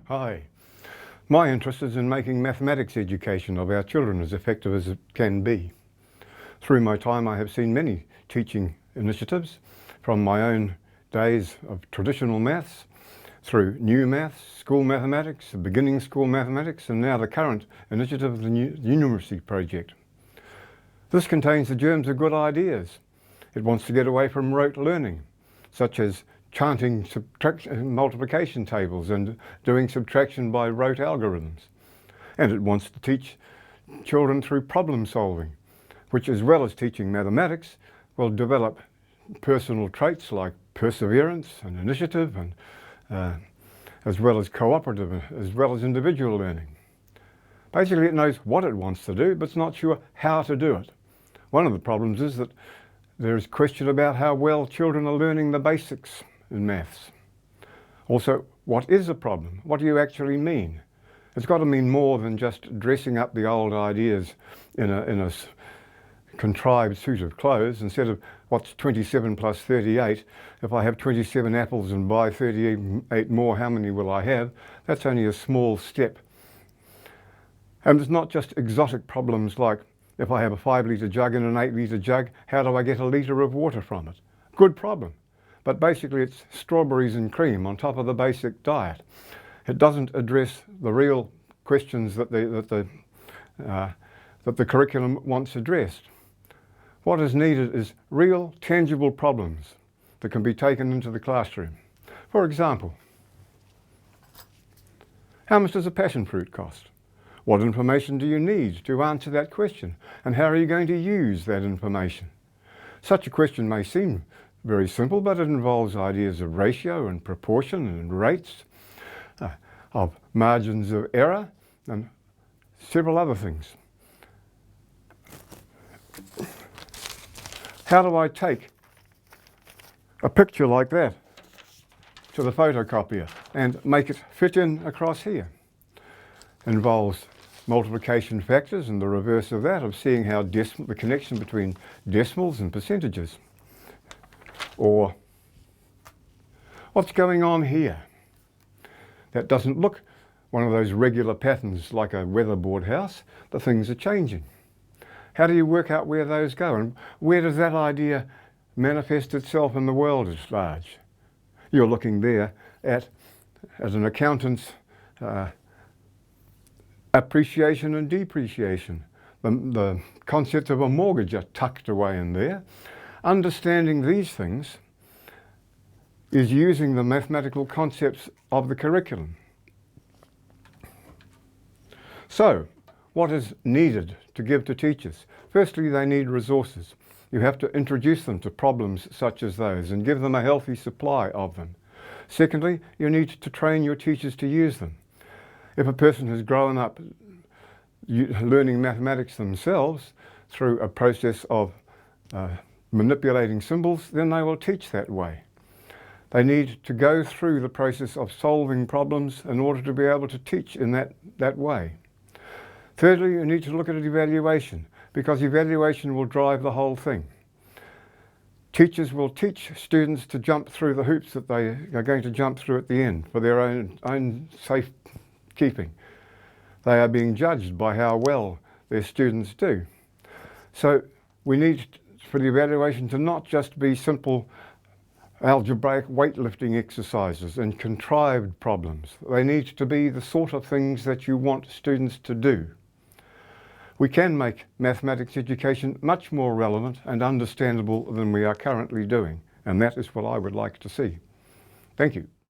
Hi. My interest is in making mathematics education of our children as effective as it can be. Through my time I have seen many teaching initiatives, from my own days of traditional maths, through new maths, school mathematics, the beginning school mathematics, and now the current initiative of the numeracy project. This contains the germs of good ideas. It wants to get away from rote learning, such as chanting multiplication tables and doing subtraction by rote algorithms. And it wants to teach children through problem solving, which, as well as teaching mathematics, will develop personal traits like perseverance and initiative, and as well as cooperative, as well as individual learning. Basically, it knows what it wants to do, but it's not sure how to do it. One of the problems is that there is question about how well children are learning the basics in maths. Also, what is a problem? What do you actually mean? It's got to mean more than just dressing up the old ideas in a contrived suit of clothes. Instead of what's 27 plus 38, if I have 27 apples and buy 38 more, how many will I have? That's only a small step. And it's not just exotic problems like, if I have a 5-litre jug and an 8-litre jug, how do I get a litre of water from it? Good problem. But basically it's strawberries and cream on top of the basic diet. It doesn't address the real questions that the curriculum wants addressed. What is needed is real, tangible problems that can be taken into the classroom. For example, how much does a passion fruit cost? What information do you need to answer that question? And how are you going to use that information? Such a question may seem very simple, but it involves ideas of ratio and proportion and rates, of margins of error, and several other things. How do I take a picture like that to the photocopier and make it fit in across here? Involves multiplication factors and the reverse of that, of seeing how the connection between decimals and percentages. Or what's going on here? That doesn't look one of those regular patterns like a weatherboard house. The things are changing. How do you work out where those go, and where does that idea manifest itself in the world at large? You're looking there at an accountant's appreciation and depreciation. The concepts of a mortgage are tucked away in there. Understanding these things is using the mathematical concepts of the curriculum. So, what is needed to give to teachers? Firstly, they need resources. You have to introduce them to problems such as those and give them a healthy supply of them. Secondly, you need to train your teachers to use them. If a person has grown up learning mathematics themselves through a process of manipulating symbols, then they will teach that way. They need to go through the process of solving problems in order to be able to teach in that way. Thirdly, you need to look at evaluation, because evaluation will drive the whole thing. Teachers will teach students to jump through the hoops that they are going to jump through at the end for their own safe keeping. They are being judged by how well their students do. So we need for the evaluation to not just be simple algebraic weightlifting exercises and contrived problems. They need to be the sort of things that you want students to do. We can make mathematics education much more relevant and understandable than we are currently doing, and that is what I would like to see. Thank you.